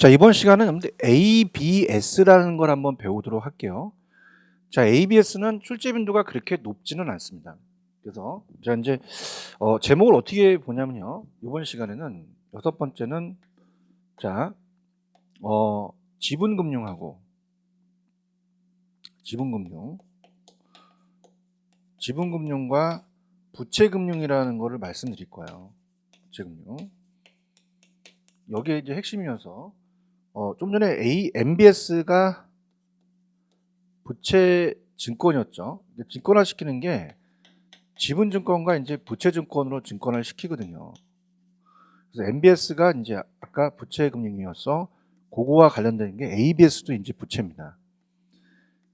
자, 이번 시간은 ABS라는 걸 한번 배우도록 할게요. 자, ABS는 출제 빈도가 그렇게 높지는 않습니다. 그래서 제가 이제 제목을 어떻게 보냐면요. 이번 시간에는 여섯 번째는 자, 지분금융하고 지분금융과 부채금융이라는 거를 말씀드릴 거예요. 부채금융. 여기에 이제 핵심이어서 좀 전에 MBS가 부채 증권이었죠. 증권화 시키는 게 지분 증권과 이제 부채 증권으로 증권화를 시키거든요. 그래서 MBS가 이제 아까 부채 금융이어서 그거와 관련된 게 ABS도 이제 부채입니다.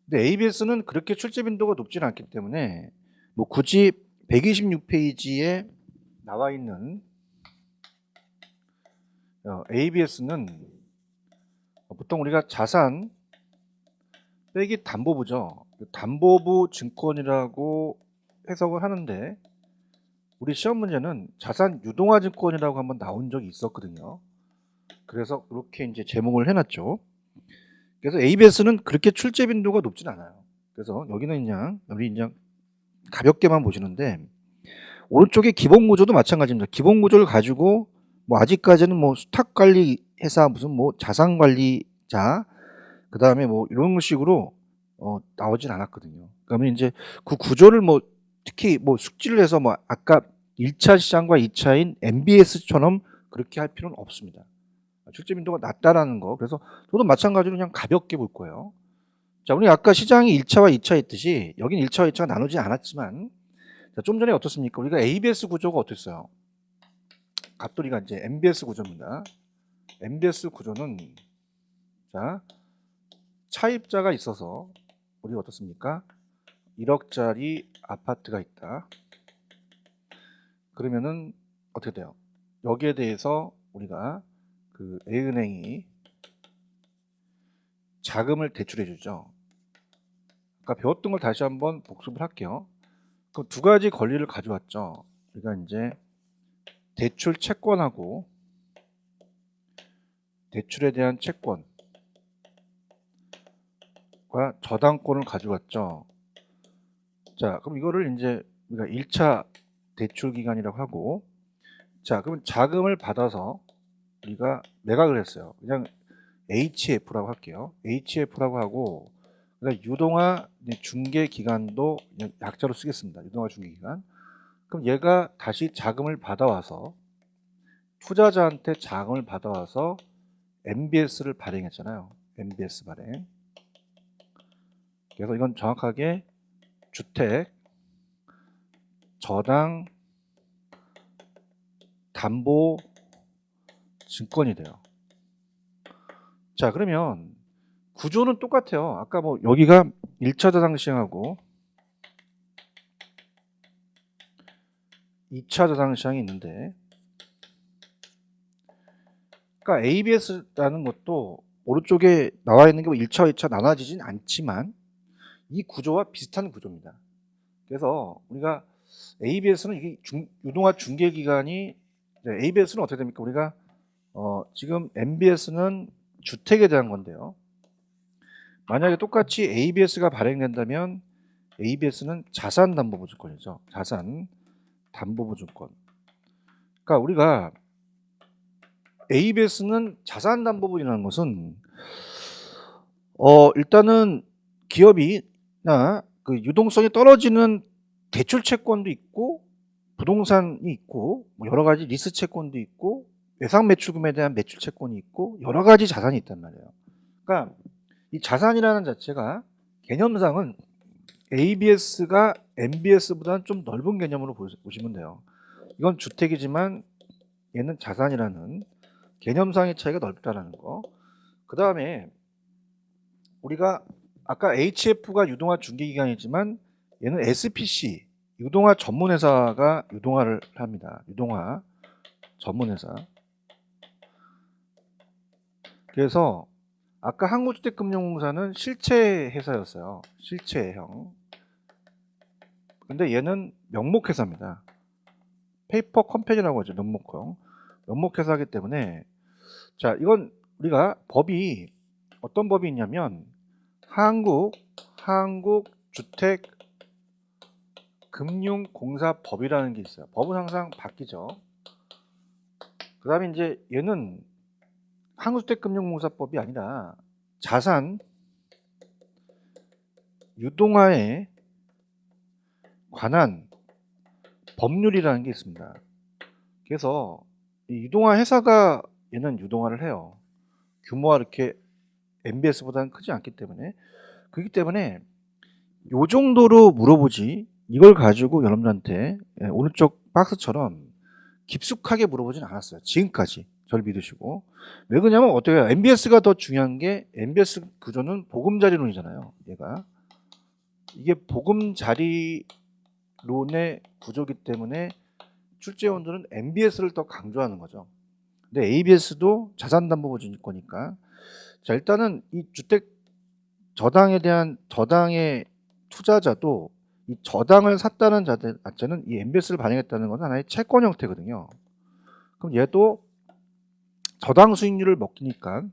근데 ABS는 그렇게 출제 빈도가 높지는 않기 때문에 뭐 굳이 126페이지에 나와 있는 ABS는 보통 우리가 자산 빼기 담보부죠. 담보부 증권이라고 해석을 하는데 우리 시험 문제는 자산 유동화 증권이라고 한번 나온 적이 있었거든요. 그래서 그렇게 이제 제목을 해놨죠. 그래서 ABS는 그렇게 출제 빈도가 높진 않아요. 그래서 여기는 그냥 가볍게만 보시는데 오른쪽에 기본 구조도 마찬가지입니다. 기본 구조를 가지고 뭐 아직까지는 뭐 수탁 관리 회사 무슨 뭐 자산 관리자 그 다음에 뭐 이런 식으로 나오진 않았거든요. 그러면 이제 그 구조를 뭐 특히 뭐 숙지를 해서 뭐 아까 1차 시장과 2차인 MBS처럼 그렇게 할 필요는 없습니다. 출제 빈도가 낮다라는 거. 그래서 저도 마찬가지로 그냥 가볍게 볼 거예요. 자, 우리 아까 시장이 1차와 2차 했듯이 여긴 1차와 2차가 나누지 않았지만 자, 좀 전에 어떻습니까? 우리가 ABS 구조가 어땠어요? 갑돌이가 이제 MBS 구조입니다. MBS 구조는 자 차입자가 있어서 우리가 어떻습니까? 1억짜리 아파트가 있다. 그러면은 어떻게 돼요? 여기에 대해서 우리가 그 A은행이 자금을 대출해 주죠. 아까 배웠던 걸 다시 한번 복습을 할게요. 그럼 두 가지 권리를 가져왔죠. 우리가 이제 대출 채권하고 대출에 대한 채권과 저당권을 가져왔죠. 자, 그럼 이거를 이제 우리가 1차 대출 기간이라고 하고 자, 그럼 자금을 받아서 우리가 매각을 했어요. 그냥 HF라고 할게요. HF라고 하고 그다음에 유동화 중개 기간도 그냥 약자로 쓰겠습니다. 유동화 중개 기간. 그럼 얘가 다시 자금을 받아와서 투자자한테 자금을 받아와서 MBS를 발행했잖아요. MBS 발행. 그래서 이건 정확하게 주택 저당 담보 증권이 돼요. 자, 그러면 구조는 똑같아요. 아까 뭐 여기가 1차 저당 시장하고 2차 저당 시장이 있는데 그러니까 ABS라는 것도 오른쪽에 나와 있는 게 뭐 1차, 2차 나눠지진 않지만 이 구조와 비슷한 구조입니다. 그래서 우리가 ABS는 이게 유동화 중개 기간이 ABS는 어떻게 됩니까? 우리가 지금 MBS는 주택에 대한 건데요. 만약에 똑같이 ABS가 발행된다면 ABS는 자산담보보증권이죠. 자산담보보증권. 그러니까 우리가 ABS는 자산담보보이라는 것은 일단은 기업이나 그 유동성이 떨어지는 대출 채권도 있고 부동산이 있고 뭐 여러 가지 리스 채권도 있고 외상 매출금에 대한 매출 채권이 있고 여러 가지 자산이 있단 말이에요. 그러니까 이 자산이라는 자체가 개념상은 ABS가 MBS보다는 좀 넓은 개념으로 보시면 돼요. 이건 주택이지만 얘는 자산이라는 개념상의 차이가 넓다라는 거. 그 다음에 우리가 아까 HF가 유동화 중개기관이지만 얘는 SPC 유동화 전문회사가 유동화를 합니다. 유동화 전문회사. 그래서 아까 한국주택금융공사는 실체 회사였어요. 실체형. 근데 얘는 명목회사입니다. 페이퍼 컴퍼니라고 하죠. 명목형. 명목회사이기 때문에 자, 이건 우리가 법이 어떤 법이 있냐면 한국주택금융공사법이라는 게 있어요. 법은 항상 바뀌죠. 그 다음에 이제 얘는 한국주택금융공사법이 아니라 자산 유동화에 관한 법률이라는 게 있습니다. 그래서 이 유동화 회사가 얘는 유동화를 해요. 규모가 이렇게 MBS보다는 크지 않기 때문에. 그렇기 때문에 요 정도로 물어보지 이걸 가지고 여러분들한테 오른쪽 박스처럼 깊숙하게 물어보진 않았어요. 지금까지. 저를 믿으시고. 왜 그러냐면 어떻게 해요? MBS가 더 중요한 게 MBS 구조는 보금자리론이잖아요. 얘가. 이게 보금자리론의 구조기 때문에 출제원들은 MBS를 더 강조하는 거죠. 근데 ABS도 자산담보보증권이니까. 자, 일단은 이 주택 저당에 대한 저당의 투자자도 이 저당을 샀다는 자체는 이 MBS를 발행했다는 건 하나의 채권 형태거든요. 그럼 얘도 저당 수익률을 먹으니까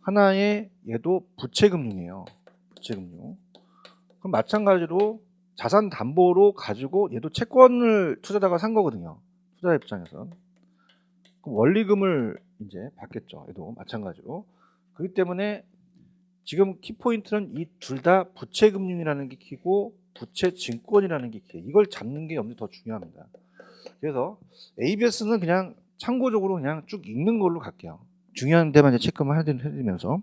하나의 얘도 부채금융이에요. 부채금융. 그럼 마찬가지로 자산 담보로 가지고 얘도 채권을 투자자가 산 거거든요. 투자 입장에서. 그럼 원리금을 이제 받겠죠. 얘도 마찬가지로. 그렇기 때문에 지금 키포인트는 이 둘 다 부채금융이라는 게 키고 부채증권이라는 게 키예요. 이걸 잡는 게 여러분들 더 중요합니다. 그래서 ABS는 그냥 참고적으로 그냥 쭉 읽는 걸로 갈게요. 중요한 데만 이제 체크만 해드리면서.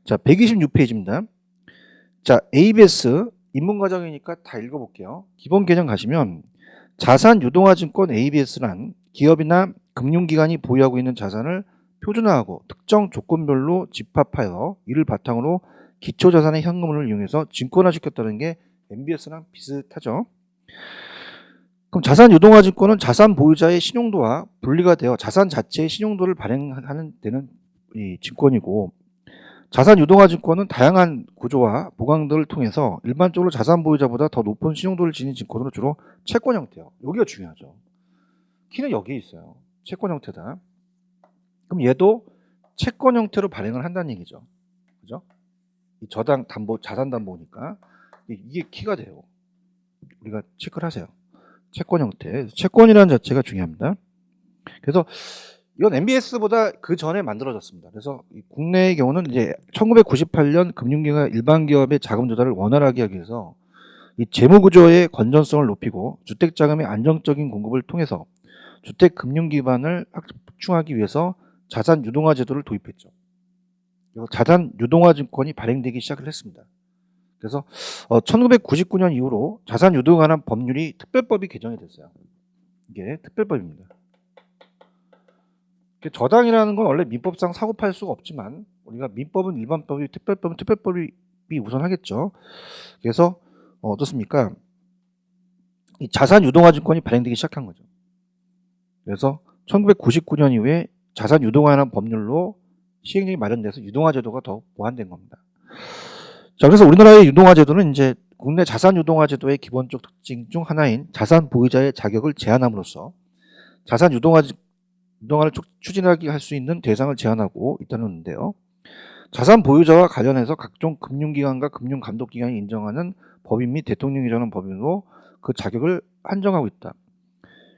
자, 126페이지입니다. 자, ABS 입문과정이니까 다 읽어볼게요. 기본 개념 가시면 자산 유동화 증권 ABS란 기업이나 금융기관이 보유하고 있는 자산을 표준화하고 특정 조건별로 집합하여 이를 바탕으로 기초자산의 현금을 이용해서 증권화시켰다는 게 MBS랑 비슷하죠. 그럼 자산 유동화 증권은 자산 보유자의 신용도와 분리가 되어 자산 자체의 신용도를 발행하는 데는 이 증권이고, 자산 유동화 증권은 다양한 구조와 보강들을 통해서 일반적으로 자산 보유자보다 더 높은 신용도를 지닌 증권으로 주로 채권 형태예요. 여기가 중요하죠. 키는 여기에 있어요. 채권 형태다. 그럼 얘도 채권 형태로 발행을 한다는 얘기죠. 그죠? 이 저당 담보, 자산 담보니까 이게 키가 돼요. 우리가 체크를 하세요. 채권 형태. 채권이라는 자체가 중요합니다. 그래서 이건 MBS보다 그 전에 만들어졌습니다. 그래서 국내의 경우는 이제 1998년 금융기관 일반 기업의 자금 조달을 원활하게 하기 위해서 이 재무 구조의 건전성을 높이고 주택 자금의 안정적인 공급을 통해서 주택 금융 기반을 확충하기 위해서 자산 유동화 제도를 도입했죠. 그래서 자산 유동화 증권이 발행되기 시작을 했습니다. 그래서 1999년 이후로 자산 유동에 관한 법률이 특별법이 개정이 됐어요. 이게 특별법입니다. 저당이라는 건 원래 민법상 사고 팔 수가 없지만 우리가 민법은 일반법이, 특별법은 특별법이 우선하겠죠. 그래서 어떻습니까? 이 자산 유동화 증권이 발행되기 시작한 거죠. 그래서 1999년 이후에 자산 유동화라는 법률로 시행령이 마련돼서 유동화 제도가 더 보완된 겁니다. 자, 그래서 우리나라의 유동화 제도는 이제 국내 자산 유동화 제도의 기본적 특징 중 하나인 자산 보유자의 자격을 제한함으로써 자산 유동화를 추진하게 할 수 있는 대상을 제한하고 있다는데요. 자산 보유자와 관련해서 각종 금융기관과 금융감독기관이 인정하는 법인 및 대통령이 정하는 법인으로 그 자격을 한정하고 있다.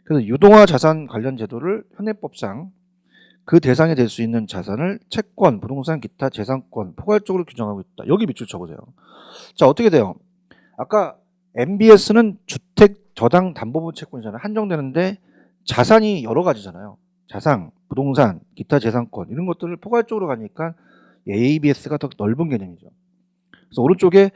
그래서 유동화 자산 관련 제도를 현행법상 그 대상이 될 수 있는 자산을 채권, 부동산, 기타 재산권 포괄적으로 규정하고 있다. 여기 밑줄 쳐보세요. 자, 어떻게 돼요? 아까 MBS는 주택 저당 담보분 채권이잖아요. 한정되는데 자산이 여러 가지잖아요. 자산, 부동산, 기타 재산권 이런 것들을 포괄적으로 가니까 ABS가 더 넓은 개념이죠. 그래서 오른쪽에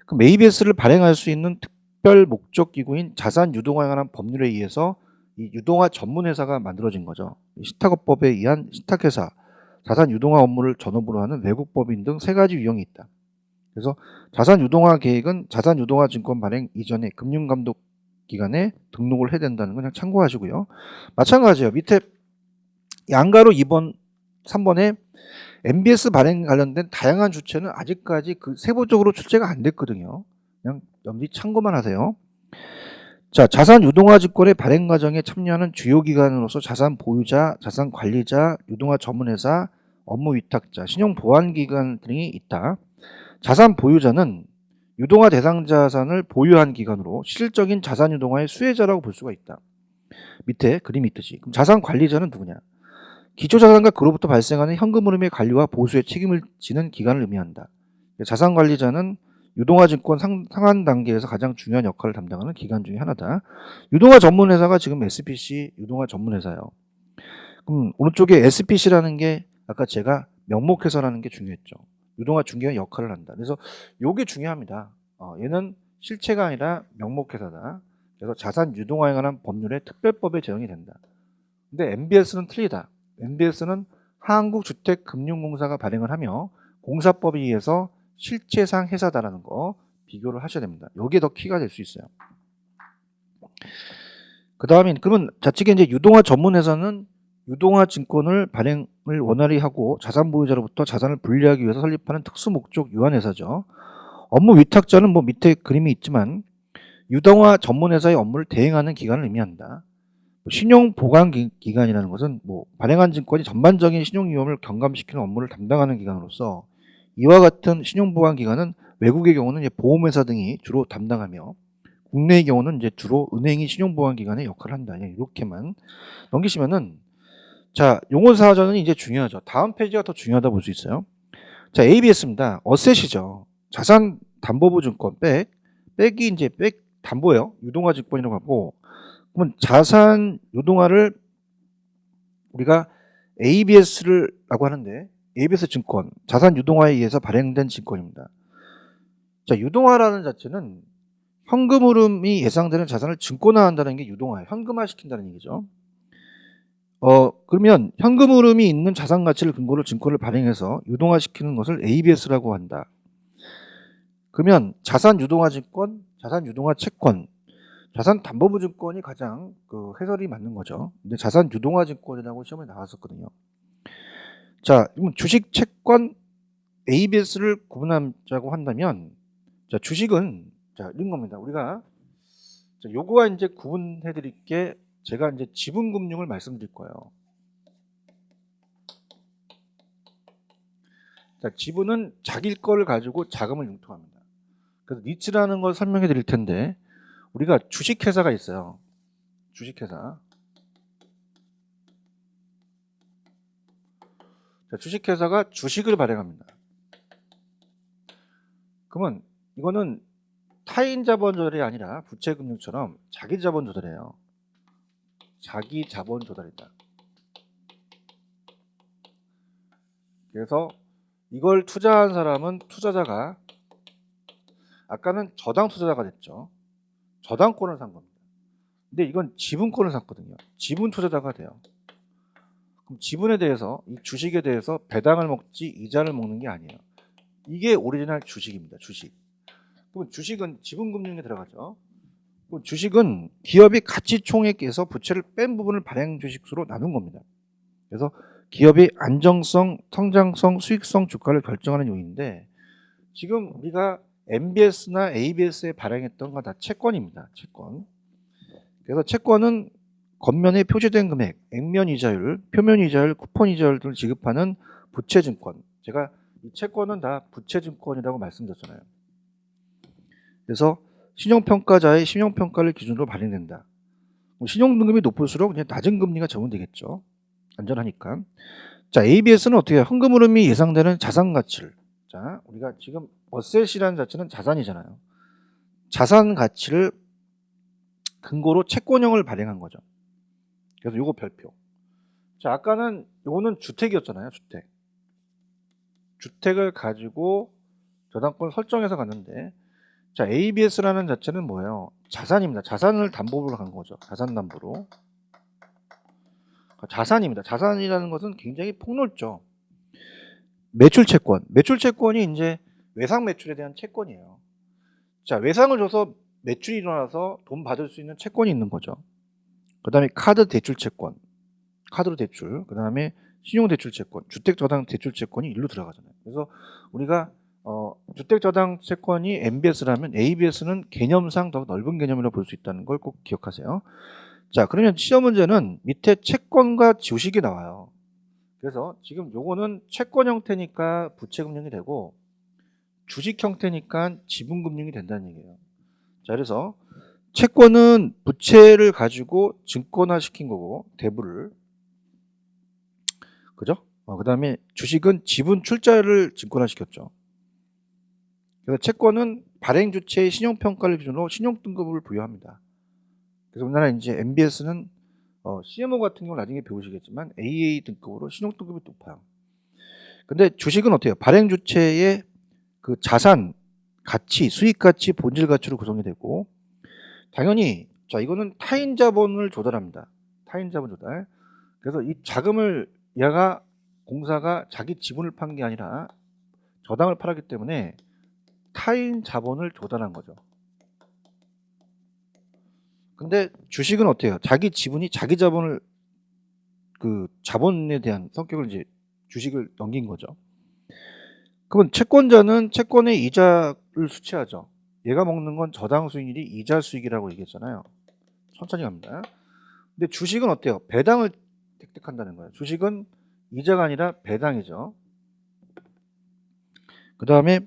그럼 ABS를 발행할 수 있는 특별 목적 기구인 자산 유동화에 관한 법률에 의해서 이 유동화 전문 회사가 만들어진 거죠. 신탁업법에 의한 신탁회사, 자산 유동화 업무를 전업으로 하는 외국법인 등 세 가지 유형이 있다. 그래서 자산 유동화 계획은 자산 유동화 증권 발행 이전에 금융감독기관에 등록을 해야 된다는 건 그냥 참고하시고요. 마찬가지예요. 밑에 양가로 2번, 3번에 MBS 발행 관련된 다양한 주체는 아직까지 그 세부적으로 출제가 안 됐거든요. 그냥 염두에 참고만 하세요. 자, 자산 유동화 증권의 발행 과정에 참여하는 주요 기관으로서 자산 보유자, 자산 관리자, 유동화 전문회사, 업무 위탁자, 신용 보완 기관 등이 있다. 자산 보유자는 유동화 대상 자산을 보유한 기관으로 실질적인 자산 유동화의 수혜자라고 볼 수가 있다. 밑에 그림이 있듯이. 그럼 자산 관리자는 누구냐? 기초자산과 그로부터 발생하는 현금 흐름의 관리와 보수에 책임을 지는 기관을 의미한다. 자산 관리자는 유동화 증권 상한 단계에서 가장 중요한 역할을 담당하는 기관 중에 하나다. 유동화 전문 회사가 지금 SPC 유동화 전문 회사예요. 그럼 오른쪽에 SPC라는 게 아까 제가 명목회사라는 게 중요했죠. 유동화 중개원 역할을 한다. 그래서 요게 중요합니다. 얘는 실체가 아니라 명목회사다. 그래서 자산 유동화에 관한 법률의 특별법에 제정이 된다. 근데 MBS는 틀리다. MBS는 한국주택금융공사가 발행을 하며 공사법에 의해서 실체상 회사다라는 거 비교를 하셔야 됩니다. 이게 더 키가 될 수 있어요. 그 다음에 그러면 자칫에 이제 유동화 전문회사는 유동화 증권을 발행을 원활히 하고 자산 보유자로부터 자산을 분리하기 위해서 설립하는 특수 목적 유한회사죠. 업무 위탁자는 뭐 밑에 그림이 있지만 유동화 전문회사의 업무를 대행하는 기관을 의미한다. 신용 보관 기관이라는 것은 뭐 발행한 증권이 전반적인 신용 위험을 경감시키는 업무를 담당하는 기관으로서 이와 같은 신용 보관 기관은 외국의 경우는 이제 보험회사 등이 주로 담당하며 국내의 경우는 이제 주로 은행이 신용 보관 기관의 역할을 한다. 이렇게만 넘기시면은 자, 용어 사전은 이제 중요하죠. 다음 페이지가 더 중요하다 볼 수 있어요. 자, ABS입니다. 어셋이죠. 자산 담보부 증권 백이 이제 백 담보예요. 유동화 증권이라고 하고 그러면 자산 유동화를 우리가 ABS라고 하는데 ABS 증권, 자산 유동화에 의해서 발행된 증권입니다. 자, 유동화라는 자체는 현금 흐름이 예상되는 자산을 증권화한다는 게 유동화예요. 현금화 시킨다는 얘기죠. 그러면 현금 흐름이 있는 자산 가치를 근거로 증권을 발행해서 유동화시키는 것을 ABS라고 한다. 그러면 자산 유동화 증권, 자산 유동화 채권, 자산 담보부 증권이 가장 그 해설이 맞는 거죠. 근데 자산 유동화 증권이라고 시험에 나왔었거든요. 자, 그럼 주식, 채권, ABS를 구분하자고 한다면, 자, 주식은, 자, 이런 겁니다. 우리가, 자, 요거와 이제 구분해 드릴 게, 제가 이제 지분금융을 말씀드릴 거예요. 자, 지분은 자기 거를 가지고 자금을 융통합니다. 그래서 니츠라는 걸 설명해 드릴 텐데, 우리가 주식회사가 있어요. 주식회사. 자, 주식회사가 주식을 발행합니다. 그러면 이거는 타인 자본 조달이 아니라 부채금융처럼 자기 자본 조달이에요. 자기 자본 조달이다. 그래서 이걸 투자한 사람은 투자자가 아까는 저당 투자자가 됐죠. 저당권을 산 겁니다. 근데 이건 지분권을 샀거든요. 지분 투자자가 돼요. 그럼 지분에 대해서 이 주식에 대해서 배당을 먹지 이자를 먹는 게 아니에요. 이게 오리지널 주식입니다. 주식. 그럼 주식은 지분금융에 들어가죠. 그럼 주식은 기업이 가치총액에서 부채를 뺀 부분을 발행 주식수로 나눈 겁니다. 그래서 기업의 안정성, 성장성, 수익성 주가를 결정하는 요인인데 지금 우리가 MBS나 ABS에 발행했던 건 다 채권입니다. 채권. 그래서 채권은 겉면에 표시된 금액, 액면 이자율, 표면 이자율, 쿠폰 이자율 등을 지급하는 부채증권. 제가 이 채권은 다 부채증권이라고 말씀드렸잖아요. 그래서 신용평가자의 신용평가를 기준으로 발행된다. 신용등급이 높을수록 그냥 낮은 금리가 적용되겠죠. 안전하니까. 자, ABS는 어떻게 해요? 현금 흐름이 예상되는 자산 가치를. 자, 우리가 지금 어셋이라는 자체는 자산이잖아요. 자산 가치를 근거로 채권형을 발행한 거죠. 그래서 요거 별표. 자, 아까는 요거는 주택이었잖아요. 주택. 주택을 가지고 저당권을 설정해서 갔는데 자, ABS라는 자체는 뭐예요? 자산입니다. 자산을 담보로 간 거죠. 자산 담보로. 자산입니다. 자산이라는 것은 굉장히 폭넓죠. 매출 채권. 매출 채권이 이제 외상 매출에 대한 채권이에요. 자, 외상을 줘서 매출이 일어나서 돈 받을 수 있는 채권이 있는 거죠. 그 다음에 카드 대출 채권. 카드로 대출. 그 다음에 신용 대출 채권. 주택 저당 대출 채권이 일로 들어가잖아요. 그래서 우리가 주택저당 채권이 MBS라면 ABS는 개념상 더 넓은 개념이라고 볼 수 있다는 걸 꼭 기억하세요. 자, 그러면 시험 문제는 밑에 채권과 주식이 나와요. 그래서 지금 요거는 채권 형태니까 부채금융이 되고 주식 형태니까 지분금융이 된다는 얘기예요. 자, 그래서 채권은 부채를 가지고 증권화 시킨 거고 대부를, 그죠? 그 다음에 주식은 지분 출자를 증권화 시켰죠. 그래서 채권은 발행 주체의 신용평가를 기준으로 신용등급을 부여합니다. 그래서 우리나라 이제 MBS는 CMO 같은 경우 나중에 배우시겠지만 AA 등급으로 신용등급이 높아요. 근데 주식은 어때요? 발행 주체의 그 자산, 가치, 수익 가치, 본질 가치로 구성이 되고, 당연히 자 이거는 타인 자본을 조달합니다. 타인 자본 조달. 그래서 이 자금을 얘가 공사가 자기 지분을 판 게 아니라 저당을 팔았기 때문에 타인 자본을 조달한 거죠. 근데 주식은 어때요? 자기 지분이 자기 자본을 그 자본에 대한 성격을 이제 주식을 넘긴 거죠. 그러면 채권자는 채권의 이자를 수취하죠. 얘가 먹는 건 저당 수익률이 이자 수익이라고 얘기했잖아요. 천천히 갑니다. 근데 주식은 어때요? 배당을 획득한다는 거예요. 주식은 이자가 아니라 배당이죠. 그 다음에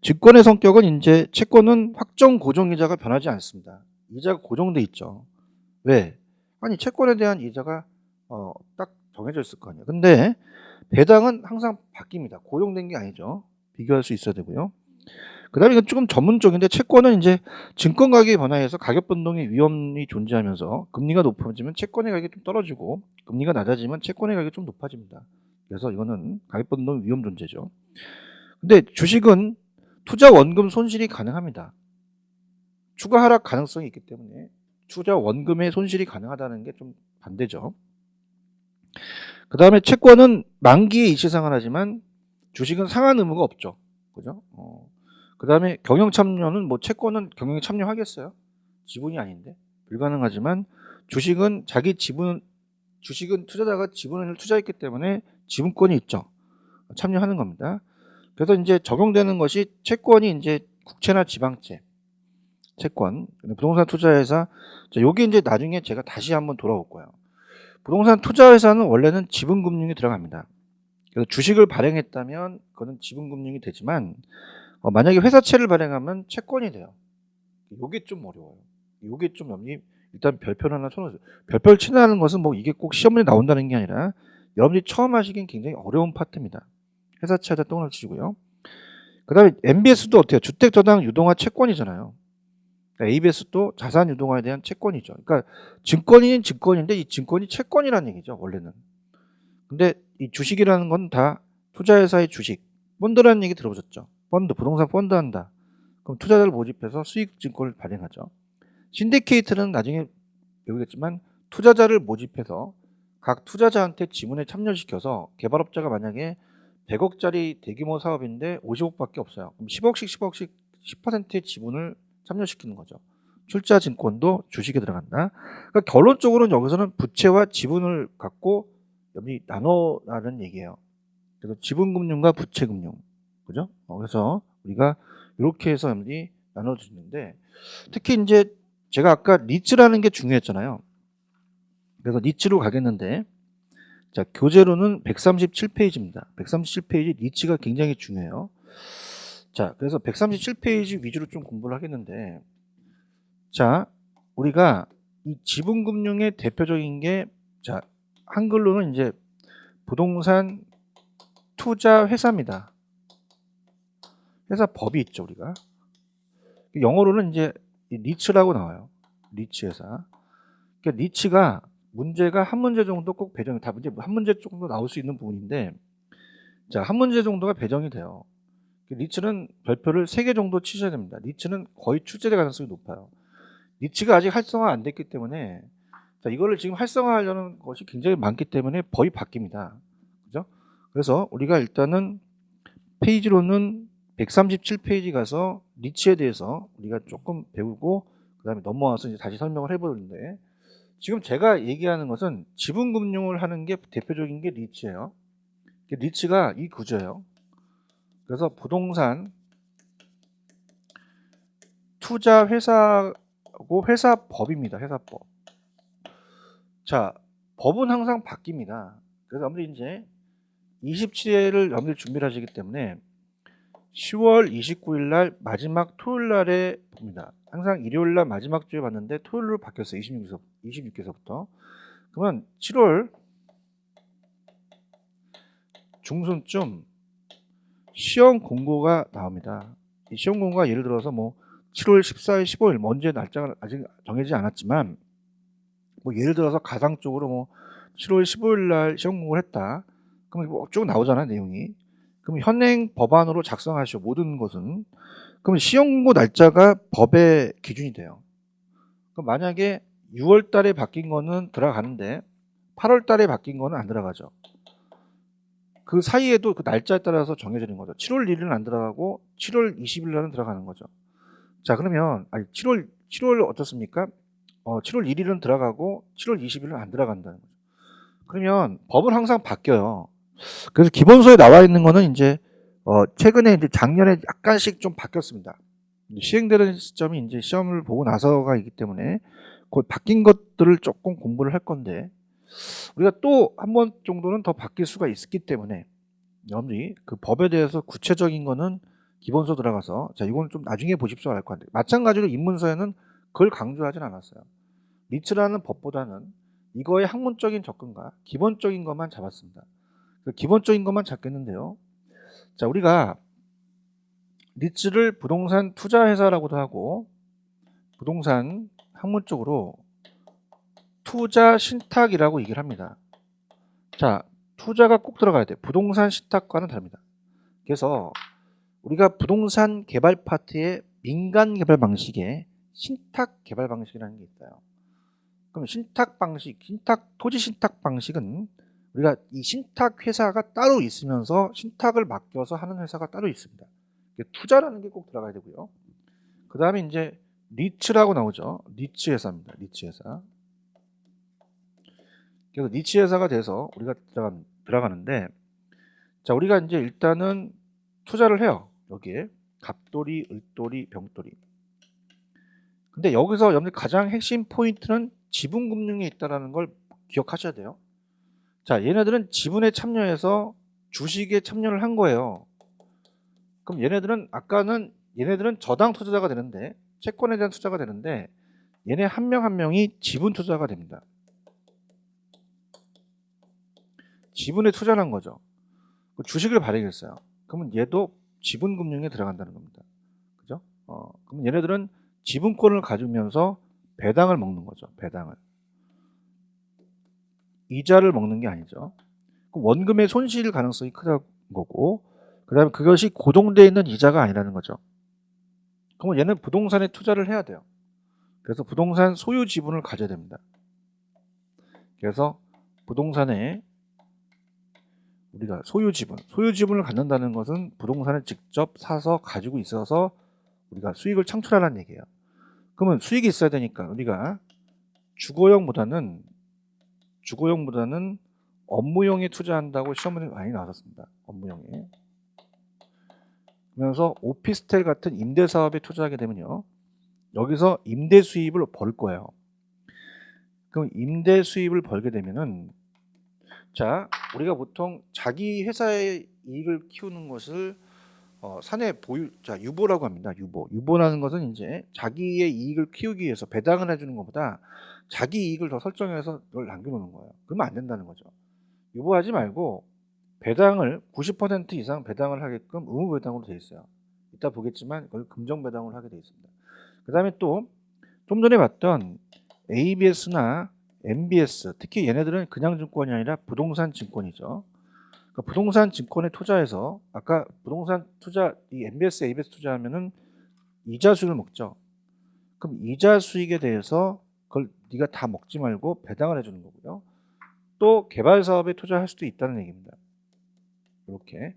증권의 성격은 이제 채권은 확정 고정 이자가 변하지 않습니다. 이자가 고정돼 있죠. 왜? 아니 채권에 대한 이자가 딱 정해져 있을 거 아니에요. 근데 배당은 항상 바뀝니다. 고정된 게 아니죠. 비교할 수 있어야 되고요. 그 다음에 이건 조금 전문적인데 채권은 이제 증권 가격이 변화해서 가격 변동의 위험이 존재하면서 금리가 높아지면 채권의 가격이 좀 떨어지고 금리가 낮아지면 채권의 가격이 좀 높아집니다. 그래서 이거는 가격 변동 위험 존재죠. 근데 주식은 투자 원금 손실이 가능합니다. 추가 하락 가능성이 있기 때문에 투자 원금의 손실이 가능하다는 게 좀 반대죠. 그 다음에 채권은 만기에 이시상을 하지만 주식은 상한 의무가 없죠. 그죠? 그 다음에 경영 참여는 뭐 채권은 경영에 참여하겠어요? 지분이 아닌데 불가능하지만 주식은 주식은 투자자가 지분을 투자했기 때문에 지분권이 있죠. 참여하는 겁니다. 그래서 이제 적용되는 것이 채권이 이제 국채나 지방채, 채권, 부동산 투자회사. 자, 요게 이제 나중에 제가 다시 한번 돌아올 거예요. 부동산 투자회사는 원래는 지분금융이 들어갑니다. 그래서 주식을 발행했다면 그거는 지분금융이 되지만 만약에 회사채를 발행하면 채권이 돼요. 요게 좀 어려워요. 요게 좀 일단 별표를 하나 쳐놓으세요. 별표를 친다는 것은 뭐 이게 꼭 시험에 나온다는 게 아니라 여러분들이 처음 하시기엔 굉장히 어려운 파트입니다. 회사채에다 똥을 치시고요. 그 다음에 MBS도 어때요? 주택저당 유동화 채권이잖아요. 그러니까 ABS도 자산 유동화에 대한 채권이죠. 그러니까 증권인 증권인데 이 증권이 채권이라는 얘기죠. 원래는. 근데 이 주식이라는 건 다 투자회사의 주식. 펀드라는 얘기 들어보셨죠? 펀드, 부동산 펀드 한다. 그럼 투자자를 모집해서 수익 증권을 발행하죠. 신디케이트는 나중에 배우겠지만 투자자를 모집해서 각 투자자한테 지분에 참여시켜서 개발업자가 만약에 100억짜리 대규모 사업인데 50억밖에 없어요. 그럼 10억씩 10%의 지분을 참여시키는 거죠. 출자 증권도 주식에 들어간다. 그러니까 결론적으로는 여기서는 부채와 지분을 갖고 나눠라는 얘기예요. 그래서 지분금융과 부채금융, 그죠? 그래서 우리가 이렇게 해서 여러분들이 나눠주는데 특히 이제 제가 아까 리츠라는 게 중요했잖아요. 그래서 리츠로 가겠는데 자 교재로는 137페이지입니다. 137페이지 리츠가 굉장히 중요해요. 자 그래서 137페이지 위주로 좀 공부를 하겠는데 자 우리가 이 지분금융의 대표적인 게 자 한글로는 이제 부동산 투자 회사입니다. 회사 법이 있죠 우리가. 영어로는 이제 리츠라고 나와요. 리츠 회사. 그러니까 리츠가 문제가 한 문제 정도 꼭 배정이 다 문제 한 문제 정도 나올 수 있는 부분인데 자 한 문제 정도가 배정이 돼요. 리츠는 별표를 3개 정도 치셔야 됩니다. 리츠는 거의 출제될 가능성이 높아요. 리츠가 아직 활성화 안 됐기 때문에 자 이거를 지금 활성화하려는 것이 굉장히 많기 때문에 법이 바뀝니다. 그죠? 그래서 우리가 일단은 페이지로는 137페이지 가서 리츠에 대해서 우리가 조금 배우고 그 다음에 넘어와서 이제 다시 설명을 해보는데 지금 제가 얘기하는 것은 지분금융을 하는 게 대표적인 게 리츠예요. 리츠가 이 구조예요. 그래서 부동산 투자 회사고 회사법입니다. 회사법. 자, 법은 항상 바뀝니다. 그래서 여러분들 이제 27회를 여러분들 준비를 하시기 때문에 10월 29일 날 마지막 토요일 날에 봅니다. 항상 일요일 날 마지막 주에 봤는데 토요일로 바뀌었어요. 26개서부터. 그러면 7월 중순쯤 시험 공고가 나옵니다. 이 시험 공고가 예를 들어서 뭐 7월 14일, 15일 먼저 날짜가 아직 정해지지 않았지만 뭐 예를 들어서 가상적으로 뭐 7월 15일 날 시험 공고를 했다. 그럼 뭐 쭉 나오잖아요, 내용이. 그럼 현행 법안으로 작성하시오. 모든 것은. 그럼 시험 공고 날짜가 법의 기준이 돼요. 그럼 만약에 6월 달에 바뀐 거는 들어가는데 8월 달에 바뀐 거는 안 들어가죠. 그 사이에도 그 날짜에 따라서 정해지는 거죠. 7월 1일은 안 들어가고 7월 20일 날은 들어가는 거죠. 자, 그러면 7월 어떻습니까? 7월 1일은 들어가고 7월 20일은 안 들어간다는 거죠. 그러면 법은 항상 바뀌어요. 그래서 기본서에 나와 있는 거는 이제 최근에 이제 작년에 약간씩 좀 바뀌었습니다. 시행되는 시점이 이제 시험을 보고 나서가이기 때문에 그 바뀐 것들을 조금 공부를 할 건데 우리가 또 한 번 정도는 더 바뀔 수가 있기 때문에 여러분들이 그 법에 대해서 구체적인 거는 기본서 들어가서 자 이건 좀 나중에 보십시오 할 건데 마찬가지로 입문서에는 그걸 강조하진 않았어요. 리츠라는 법보다는 이거의 학문적인 접근과 기본적인 것만 잡았습니다. 기본적인 것만 잡겠는데요. 자, 우리가 리츠를 부동산 투자회사라고도 하고 부동산 학문적으로 투자 신탁이라고 얘기를 합니다. 자, 투자가 꼭 들어가야 돼요. 부동산 신탁과는 다릅니다. 그래서 우리가 부동산 개발 파트의 민간 개발 방식에 신탁 개발 방식이라는 게 있어요. 그럼 신탁 방식, 토지 신탁 방식은 우리가 이 신탁 회사가 따로 있으면서 신탁을 맡겨서 하는 회사가 따로 있습니다. 투자라는 게 꼭 들어가야 되고요. 그 다음에 이제 리츠라고 나오죠. 리츠 회사입니다. 리츠 회사. 그래서 리츠 회사가 돼서 우리가 들어가는데 자, 우리가 이제 일단은 투자를 해요. 여기에 갑돌이, 을돌이, 병돌이. 근데 여기서 여러분들 가장 핵심 포인트는 지분금융에 있다는 걸 기억하셔야 돼요. 자, 얘네들은 지분에 참여해서 주식에 참여를 한 거예요. 그럼 얘네들은 저당 투자자가 되는데 채권에 대한 투자가 되는데 얘네 한 명 한 명이 지분 투자가 됩니다. 지분에 투자를 한 거죠. 주식을 발행했어요. 그러면 얘도 지분금융에 들어간다는 겁니다. 그죠? 그럼 얘네들은 지분권을 가지면서 배당을 먹는 거죠. 배당을. 이자를 먹는 게 아니죠. 원금의 손실 가능성이 크다는 거고 그 다음에 그것이 고정되어 있는 이자가 아니라는 거죠. 그러면 얘는 부동산에 투자를 해야 돼요. 그래서 부동산 소유 지분을 가져야 됩니다. 그래서 부동산에 우리가 소유 지분을 갖는다는 것은 부동산을 직접 사서 가지고 있어서 우리가 수익을 창출하라는 얘기예요. 그러면 수익이 있어야 되니까 우리가 주거용보다는 업무용에 투자한다고 시험에 많이 나왔습니다. 업무용에. 그러면서 오피스텔 같은 임대사업에 투자하게 되면요. 여기서 임대 수입을 벌 거예요. 그럼 임대 수입을 벌게 되면은 자, 우리가 보통 자기 회사의 이익을 키우는 것을 사내 보유, 자, 유보라고 합니다. 유보라는 것은 이제 자기의 이익을 키우기 위해서 배당을 해주는 것보다 자기 이익을 더 설정해서 그걸 남겨놓는 거예요. 그러면 안 된다는 거죠. 유보하지 말고 배당을 90% 이상 배당을 하게끔 의무 배당으로 되어 있어요. 이따 보겠지만 그걸 금정 배당으로 하게 되어 있습니다. 그 다음에 또 좀 전에 봤던 ABS나 MBS, 특히 얘네들은 그냥 증권이 아니라 부동산 증권이죠. 그러니까 부동산 증권에 투자해서 아까 부동산 투자 이 MBS, ABS 투자하면은 이자 수익을 먹죠. 그럼 이자 수익에 대해서 그걸 네가 다 먹지 말고 배당을 해주는 거고요. 또 개발 사업에 투자할 수도 있다는 얘기입니다. 이렇게.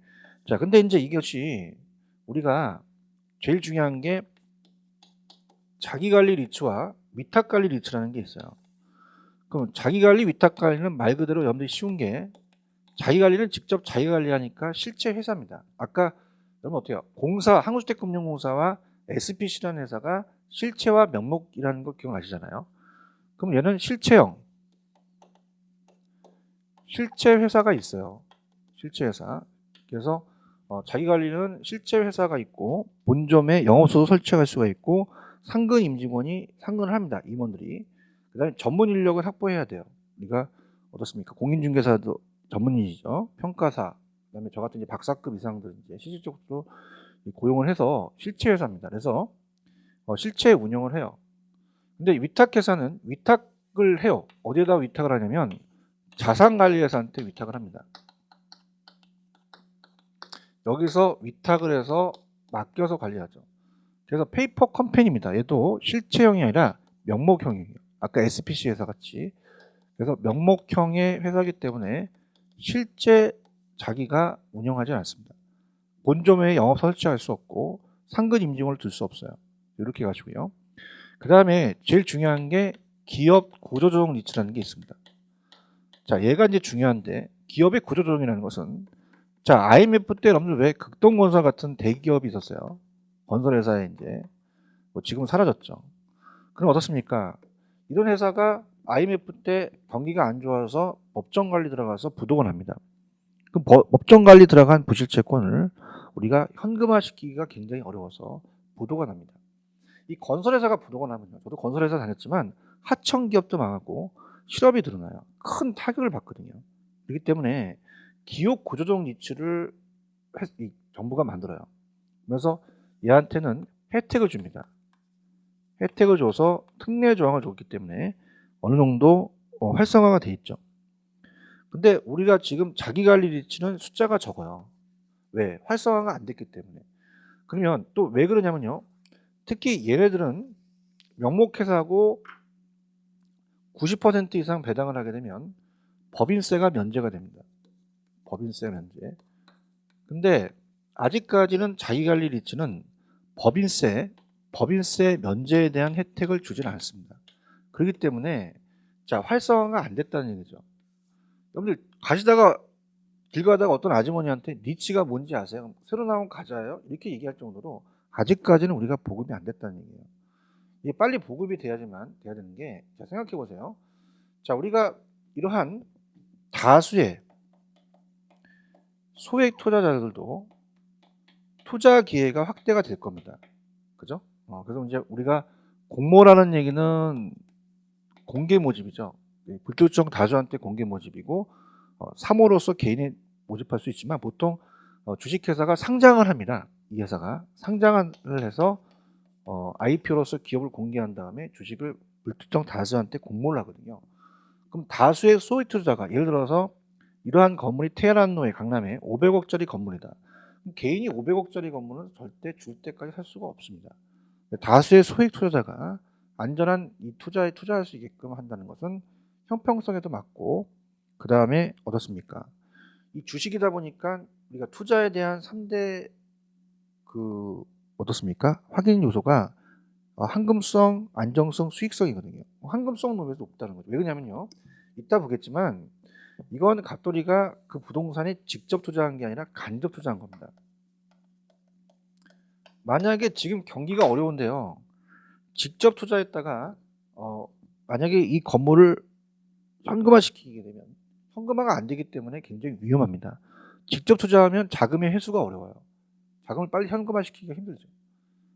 자, 근데 이제 이것이 우리가 제일 중요한 게 자기관리 리츠와 위탁관리 리츠라는 게 있어요. 그럼 자기관리, 위탁관리는 말 그대로 여러분들이 쉬운 게 자기관리는 직접 자기관리하니까 실제 회사입니다. 아까 그러면 어때요? 공사, 한국주택금융공사와 SPC라는 회사가 실체와 명목이라는 거 기억나시잖아요. 그럼 얘는 실체 회사가 있어요. 실체 회사. 그래서 자기 관리는 실체 회사가 있고 본점에 영업소도 설치할 수가 있고 상근 임직원이 상근을 합니다. 임원들이. 그다음에 전문 인력을 확보해야 돼요. 우리가 어떻습니까? 공인중개사도 전문인이죠. 평가사. 그다음에 저 같은 이제 박사급 이상들 이제 실질적으로 고용을 해서 실체 회사입니다. 그래서 실체 운영을 해요. 근데 위탁회사는 위탁을 해요. 어디에다 위탁을 하냐면 자산관리회사한테 위탁을 합니다. 여기서 위탁을 해서 맡겨서 관리하죠. 그래서 페이퍼 컴퍼니입니다. 얘도 실체형이 아니라 명목형이에요. 아까 SPC 회사 같이. 그래서 명목형의 회사이기 때문에 실제 자기가 운영하지 않습니다. 본점에 영업 설치할 수 없고 상근 임직원을 둘 수 없어요. 이렇게 가지고요. 그 다음에 제일 중요한 게 기업 구조조정 리츠라는 게 있습니다. 자, 얘가 이제 중요한데 기업의 구조조정이라는 것은 자, IMF 때 여러분들 왜 극동건설 같은 대기업이 있었어요. 건설회사에 이제 뭐 지금은 사라졌죠. 그럼 어떻습니까? 이런 회사가 IMF 때 경기가 안 좋아서 법정관리 들어가서 부도가 납니다. 그럼 법정관리 들어간 부실채권을 우리가 현금화시키기가 굉장히 어려워서 부도가 납니다. 이 건설회사가 부도가 나면요. 저도 건설회사 다녔지만 하청기업도 망하고 실업이 드러나요. 큰 타격을 받거든요. 그렇기 때문에 기업 구조조정 리츠를 정부가 만들어요. 그래서 얘한테는 혜택을 줍니다. 혜택을 줘서 특례 조항을 줬기 때문에 어느 정도 활성화가 돼 있죠. 근데 우리가 지금 자기관리 리츠는 숫자가 적어요. 왜? 활성화가 안 됐기 때문에. 그러면 또 왜 그러냐면요. 특히 얘네들은 명목회사고 90% 이상 배당을 하게 되면 법인세가 면제가 됩니다. 법인세 면제. 근데 아직까지는 자기관리 리츠는 법인세 면제에 대한 혜택을 주진 않습니다. 그렇기 때문에 자, 활성화가 안 됐다는 얘기죠. 여러분들 가시다가 길 가다가 어떤 아주머니한테 리츠가 뭔지 아세요? 새로 나온 과자예요? 이렇게 얘기할 정도로 아직까지는 우리가 보급이 안 됐다는 얘기예요. 이게 빨리 보급이 돼야 되는 게, 자, 생각해 보세요. 자, 우리가 이러한 다수의 소액 투자자들도 투자 기회가 확대가 될 겁니다. 그죠? 그래서 이제 우리가 공모라는 얘기는 공개 모집이죠. 불특정 다수한테 공개 모집이고, 사모로서 개인이 모집할 수 있지만 보통 주식회사가 상장을 합니다. 이 회사가 상장을 해서 IPO로서 기업을 공개한 다음에 주식을 불특정 다수한테 공모를 하거든요. 그럼 다수의 소액 투자자가 예를 들어서 이러한 건물이 테헤란로에 강남에 500억짜리 건물이다. 그럼 개인이 500억짜리 건물은 절대 줄 때까지 살 수가 없습니다. 다수의 소액 투자자가 안전한 이 투자에 투자할 수 있게끔 한다는 것은 형평성에도 맞고, 그 다음에 어떻습니까? 이 주식이다 보니까 우리가 투자에 대한 3대 어떻습니까? 확인 요소가 황금성, 안정성, 수익성이거든요. 황금성 놈에도 높다는 거죠. 왜 그러냐면요. 이따 보겠지만 이건 갑돌이가 그 부동산에 직접 투자한 게 아니라 간접 투자한 겁니다. 만약에 지금 경기가 어려운데요. 직접 투자했다가 만약에 이 건물을 현금화시키게 되면 현금화가 안 되기 때문에 굉장히 위험합니다. 직접 투자하면 자금의 회수가 어려워요. 자금을 빨리 현금화시키기가 힘들죠.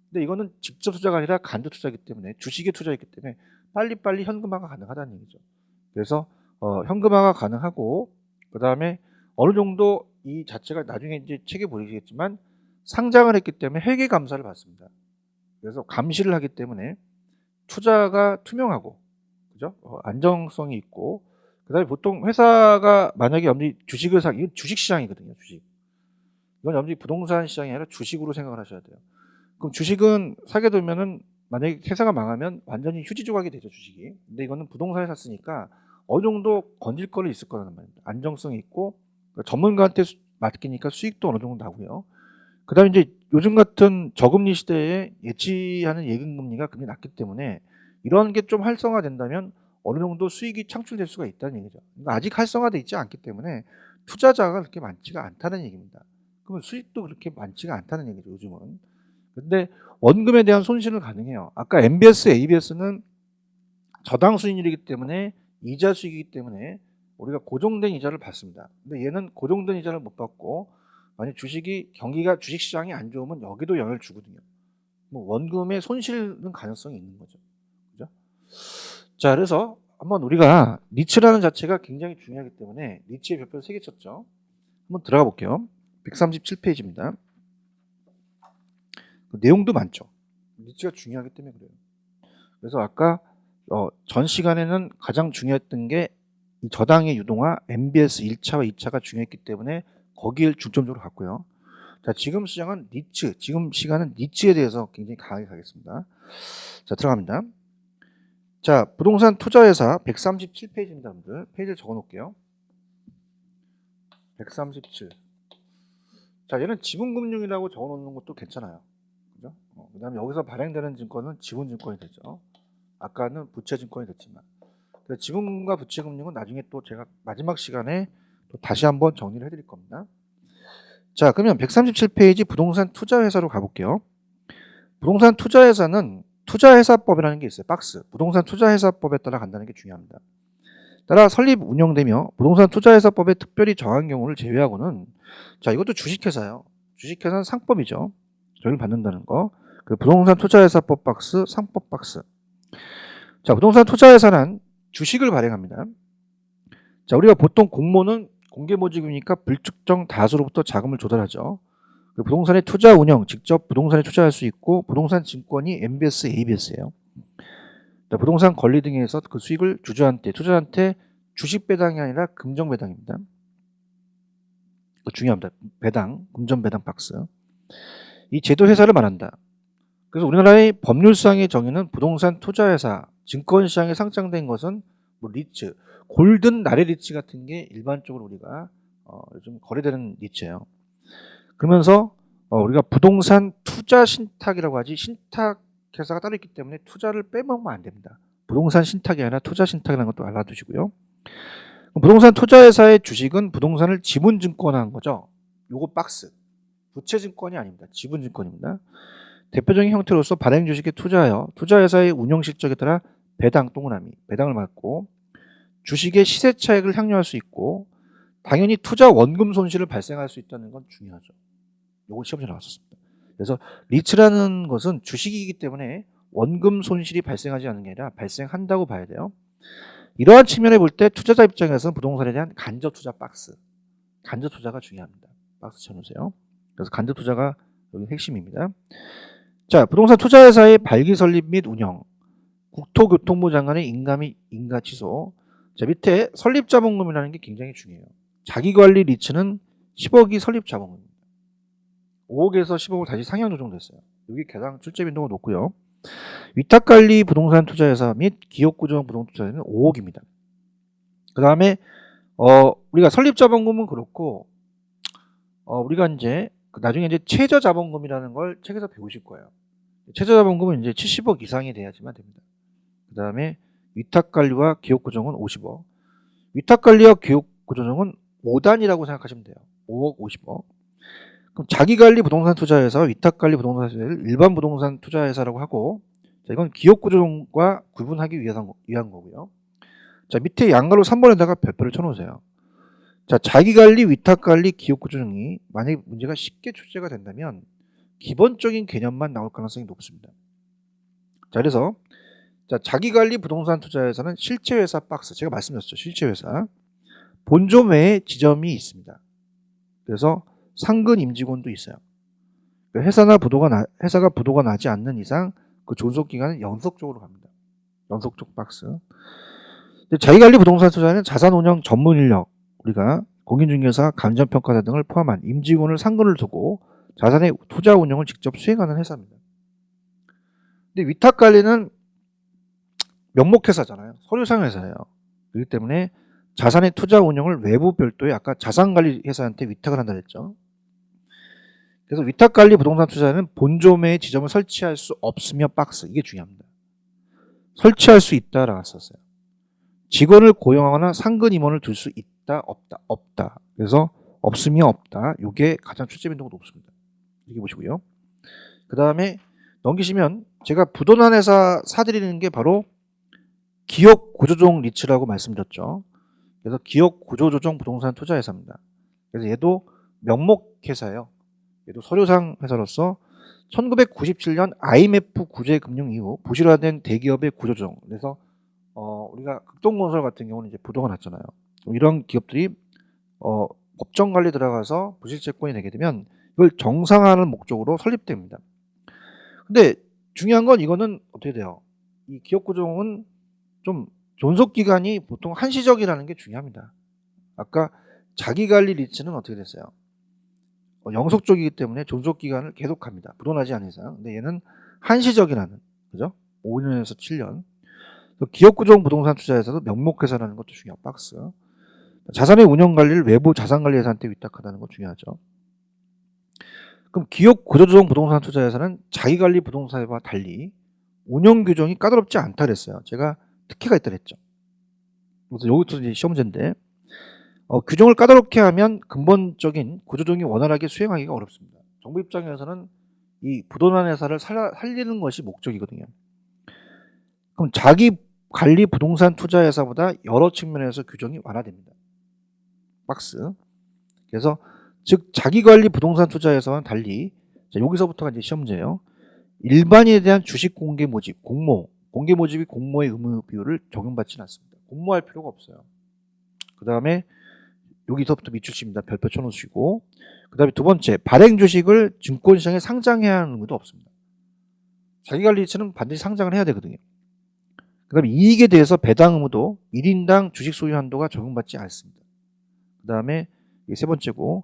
근데 이거는 직접 투자가 아니라 간접 투자이기 때문에 주식에 투자했기 때문에 빨리빨리 현금화가 가능하다는 얘기죠. 그래서 현금화가 가능하고, 그 다음에 어느 정도 이 자체가 나중에 이제 책에 보이시겠지만 상장을 했기 때문에 회계 감사를 받습니다. 그래서 감시를 하기 때문에 투자가 투명하고, 그죠? 안정성이 있고, 그다음에 보통 회사가 만약에 여러분이 주식을 이건 주식 시장이거든요. 주식. 이건 여러분이 부동산 시장이 아니라 주식으로 생각을 하셔야 돼요. 그럼 주식은 사게 되면은 만약에 회사가 망하면 완전히 휴지 조각이 되죠, 주식이. 근데 이거는 부동산에 샀으니까 어느 정도 건질 거는 있을 거라는 말입니다. 안정성이 있고 전문가한테 맡기니까 수익도 어느 정도 나고요. 그다음에 이제 요즘 같은 저금리 시대에 예치하는 예금금리가 굉장히 낮기 때문에 이런 게 좀 활성화된다면 어느 정도 수익이 창출될 수가 있다는 얘기죠. 그러니까 아직 활성화되어 있지 않기 때문에 투자자가 그렇게 많지가 않다는 얘기입니다. 그러면 수익도 그렇게 많지가 않다는 얘기죠, 요즘은. 근데 원금에 대한 손실은 가능해요. 아까 MBS, ABS는 저당 수익률이기 때문에 이자 수익이기 때문에 우리가 고정된 이자를 받습니다. 근데 얘는 고정된 이자를 못 받고 만약 경기가 주식시장이 안 좋으면 여기도 영향을 주거든요. 뭐 원금의 손실은 가능성이 있는 거죠. 그죠? 자, 그래서 한번 우리가 니츠라는 자체가 굉장히 중요하기 때문에 니츠의 별표를 3개 쳤죠. 한번 들어가 볼게요. 137페이지입니다. 내용도 많죠. 니츠가 중요하기 때문에 그래요. 그래서 아까 전 시간에는 가장 중요했던 게 이 저당의 유동화, MBS 1차와 2차가 중요했기 때문에 거기를 중점적으로 갔고요. 자, 지금 시간은 니츠에 대해서 굉장히 강하게 가겠습니다. 자, 들어갑니다. 자, 부동산 투자회사 137페이지입니다, 여러분들. 페이지를 적어 놓을게요. 137. 자, 얘는 지분금융이라고 적어 놓는 것도 괜찮아요. 그죠? 그 다음에 여기서 발행되는 증권은 지분증권이 되죠. 아까는 부채증권이 됐지만. 지분금과 부채금융은 나중에 또 제가 마지막 시간에 또 다시 한번 정리를 해드릴 겁니다. 자, 그러면 137페이지 부동산 투자회사로 가볼게요. 부동산 투자회사는 투자회사법이라는 게 있어요. 박스. 부동산 투자회사법에 따라 간다는 게 중요합니다. 따라 설립 운영되며 부동산 투자회사법에 특별히 정한 경우를 제외하고는, 자, 이것도 주식회사예요. 주식회사는 상법이죠. 저희를 받는다는 거. 그 부동산 투자회사법 박스, 상법 박스. 자, 부동산 투자회사는 주식을 발행합니다. 자, 우리가 보통 공모는 공개모집이니까 불특정 다수로부터 자금을 조달하죠. 그 부동산의 투자 운영, 직접 부동산에 투자할 수 있고 부동산 증권이 MBS, ABS예요. 자, 부동산 권리 등에서 그 수익을 투자한테 주식 배당이 아니라 금전 배당입니다. 중요합니다. 배당, 금전 배당 박스. 이 제도 회사를 말한다. 그래서 우리나라의 법률상의 정의는 부동산 투자회사, 증권시장에 상장된 것은 뭐 리츠, 골든 나래 리츠 같은 게 일반적으로 우리가 요즘 거래되는 리츠예요. 그러면서 우리가 부동산 투자 신탁이라고 하지, 신탁 회사가 따로 있기 때문에 투자를 빼먹으면 안 됩니다. 부동산 신탁이 아니라 투자 신탁이라는 것도 알아두시고요. 부동산 투자회사의 주식은 부동산을 지분증권화한 거죠. 요거 박스. 부채증권이 아닙니다. 지분증권입니다. 대표적인 형태로서 발행 주식에 투자하여 투자회사의 운영 실적에 따라 배당 동그라미, 배당을 받고 주식의 시세 차익을 향유할 수 있고 당연히 투자 원금 손실을 발생할 수 있다는 건 중요하죠. 요거 시험에 나왔었습니다. 그래서 리츠라는 것은 주식이기 때문에 원금 손실이 발생하지 않는 게 아니라 발생한다고 봐야 돼요. 이러한 측면에 볼 때 투자자 입장에서는 부동산에 대한 간접 투자 박스, 간접 투자가 중요합니다. 박스 쳐놓으세요. 그래서 간접 투자가 여기 핵심입니다. 자, 부동산 투자회사의 발기 설립 및 운영, 국토교통부 장관의 인가 취소. 자, 밑에 설립 자본금이라는 게 굉장히 중요해요. 자기관리 리츠는 10억이 설립 자본금입니다. 5억에서 10억을 다시 상향 조정됐어요. 여기 개당 출제 빈도가 높고요. 위탁관리 부동산 투자회사 및 기업구조형 부동산 투자회사는 5억입니다. 그 다음에 우리가 설립 자본금은 그렇고 우리가 이제 나중에 이제 최저 자본금이라는 걸 책에서 배우실 거예요. 최저 자본금은 이제 70억 이상이 돼야지만 됩니다. 그 다음에 위탁관리와 기업구조형은 50억. 위탁관리와 기업구조형은 5단이라고 생각하시면 돼요. 5억, 50억. 그럼 자기관리 부동산 투자회사, 위탁관리 부동산 투자회사를 일반 부동산 투자회사라고 하고, 자, 이건 기업구조형과 구분하기 위한 거고요. 자, 밑에 양가로 3번에다가 별표를 쳐놓으세요. 자, 자기관리, 위탁관리, 기업구조형이 만약에 문제가 쉽게 출제가 된다면 기본적인 개념만 나올 가능성이 높습니다. 자, 그래서 자기관리 부동산 투자회사는 실체회사 박스, 제가 말씀드렸죠. 실체회사. 본점 외에 지점이 있습니다. 그래서 상근 임직원도 있어요. 회사가 부도가 나지 않는 이상 그 존속 기간은 연속적으로 갑니다. 연속적 박스. 자기관리 부동산 투자는 자산 운영 전문 인력, 우리가 공인중개사, 감정평가사 등을 포함한 임직원을 상근을 두고 자산의 투자 운영을 직접 수행하는 회사입니다. 근데 위탁관리는 명목회사잖아요. 서류상 회사예요. 그렇기 때문에 자산의 투자 운영을 외부 별도의 아까 자산관리회사한테 위탁을 한다 그랬죠. 그래서 위탁관리 부동산 투자는 본점에 지점을 설치할 수 없으며 박스. 이게 중요합니다. 설치할 수 있다라고 썼어요. 직원을 고용하거나 상근 임원을 둘 수 있다, 없다. 그래서 없으며 없다. 이게 가장 출제 빈도가 높습니다. 이렇게 보시고요. 그 다음에 넘기시면 제가 부도난 회사 사드리는 게 바로 기업 구조조정 리츠라고 말씀드렸죠. 그래서 기업 구조조정 부동산 투자회사입니다. 그래서 얘도 명목회사예요. 얘도 서류상 회사로서 1997년 IMF 구제 금융 이후 부실화된 대기업의 구조조정. 그래서 우리가 극동건설 같은 경우는 이제 부도가 났잖아요. 이런 기업들이 법정 관리 들어가서 부실채권이 되게 되면 이걸 정상화하는 목적으로 설립됩니다. 근데 중요한 건 이거는 어떻게 돼요? 이 기업 구조조정은 좀 존속 기간이 보통 한시적이라는 게 중요합니다. 아까 자기관리 리츠는 어떻게 됐어요? 영속적이기 때문에 존속 기간을 계속합니다. 불어나지 않은 이상. 근데 얘는 한시적이라는, 그죠? 5년에서 7년. 기업구조정 부동산 투자에서도 명목회사라는 것도 중요해요. 박스. 자산의 운영 관리를 외부 자산관리회사한테 위탁하다는 거 중요하죠. 그럼 기업구조조정 부동산 투자에서는 자기관리 부동산과 달리 운영 규정이 까다롭지 않다 그랬어요. 제가 특혜가 있다 그랬죠. 그래서 여기부터 이제 시험 문제인데 규정을 까다롭게 하면 근본적인 구조조정이 원활하게 수행하기가 어렵습니다. 정부 입장에서는 이 부도난 회사를 살리는 것이 목적이거든요. 그럼 자기 관리 부동산 투자 회사보다 여러 측면에서 규정이 완화됩니다. 박스. 그래서 즉 자기 관리 부동산 투자 회사와는 달리 여기서부터가 이제 시험 문제예요. 일반인에 대한 주식 공개 모집, 공모, 공개 모집이 공모의 의무 비율을 적용받지는 않습니다. 공모할 필요가 없어요. 그 다음에 여기서부터 미출시입니다. 별표 쳐놓으시고. 그 다음에 두 번째, 발행 주식을 증권시장에 상장해야 하는 의무도 없습니다. 자기관리처는 반드시 상장을 해야 되거든요. 그 다음에 이익에 대해서 배당 의무도 1인당 주식 소유 한도가 적용받지 않습니다. 그 다음에 세 번째고,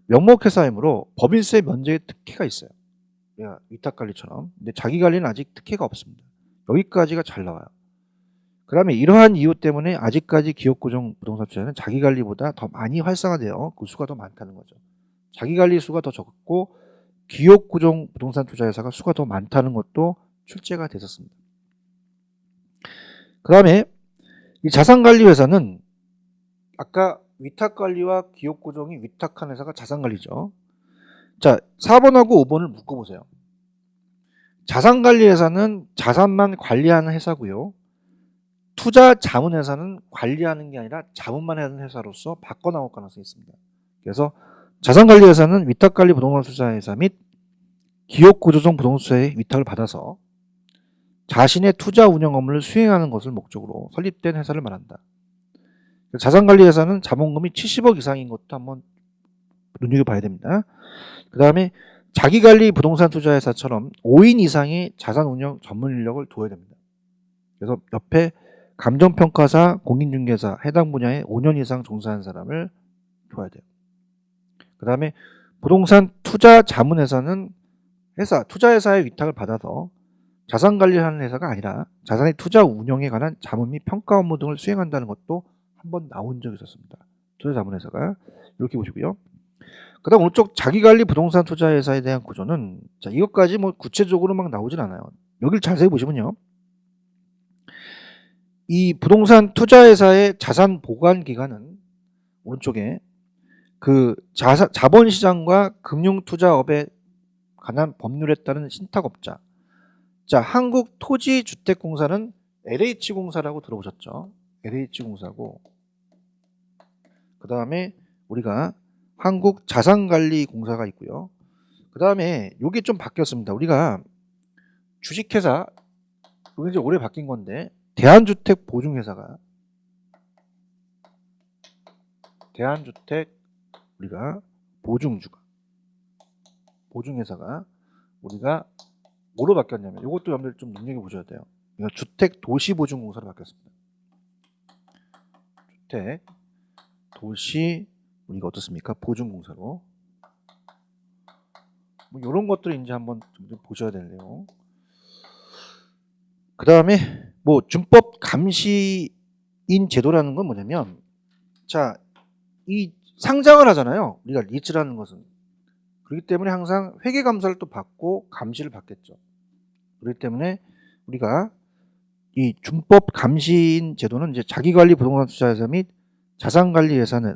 명목회사이므로 법인세 면제의 특혜가 있어요. 위탁관리처럼. 근데 자기관리는 아직 특혜가 없습니다. 여기까지가 잘 나와요. 그 다음에 이러한 이유 때문에 아직까지 기업구조정 부동산 투자는 자기관리보다 더 많이 활성화되어 그 수가 더 많다는 거죠. 자기관리 수가 더 적고 기업구조정 부동산 투자회사가 수가 더 많다는 것도 출제가 됐었습니다. 그 다음에 이 자산관리회사는 아까 위탁관리와 기업구조정이 위탁한 회사가 자산관리죠. 자, 4번하고 5번을 묶어보세요. 자산관리회사는 자산만 관리하는 회사고요. 투자 자문회사는 관리하는 게 아니라 자문만 하는 회사로서 바꿔 나올 가능성이 있습니다. 그래서 자산관리회사는 위탁관리 부동산 투자회사 및 기업구조정 부동산 투자의 위탁을 받아서 자신의 투자 운영 업무를 수행하는 것을 목적으로 설립된 회사를 말한다. 자산관리회사는 자본금이 70억 이상인 것도 한번 눈여겨봐야 됩니다. 그 다음에 자기관리 부동산 투자회사처럼 5인 이상의 자산운영 전문 인력을 둬야 됩니다. 그래서 옆에 감정평가사, 공인중개사, 해당 분야에 5년 이상 종사한 사람을 둬야 돼요. 그 다음에 부동산 투자 자문회사는 투자회사의 위탁을 받아서 자산관리를 하는 회사가 아니라 자산의 투자 운영에 관한 자문 및 평가 업무 등을 수행한다는 것도 한번 나온 적이 있었습니다. 투자 자문회사가. 이렇게 보시고요. 그 다음 오른쪽 자기관리 부동산 투자회사에 대한 구조는, 자, 이것까지 뭐 구체적으로 막 나오진 않아요. 여기를 자세히 보시면요. 이 부동산 투자회사의 자산 보관 기간은 오른쪽에 그 자본시장과 금융투자업에 관한 법률에 따른 신탁업자. 자, 한국토지주택공사는 LH공사라고 들어보셨죠? LH공사고, 그 다음에 우리가 한국자산관리공사가 있고요. 그 다음에 이게 좀 바뀌었습니다. 우리가 주식회사, 이게 이제 올해 바뀐 건데, 대한주택보증회사가, 대한주택 우리가 보증회사가 우리가 뭐로 바뀌었냐면, 이것도 여러분들 좀 눈여겨보셔야 돼요. 그러니까 주택도시보증공사로 바뀌었습니다. 주택도시 우리가 어떻습니까? 보증공사로. 뭐 이런 것들을 이제 한번 좀 보셔야 되네요. 그 다음에 뭐 준법 감시인 제도라는 건 뭐냐면, 자, 이 상장을 하잖아요. 우리가 리츠라는 것은. 그렇기 때문에 항상 회계 감사를 또 받고 감시를 받겠죠. 그렇기 때문에 우리가 이 준법 감시인 제도는 이제 자기관리 부동산 투자회사 및 자산관리회사는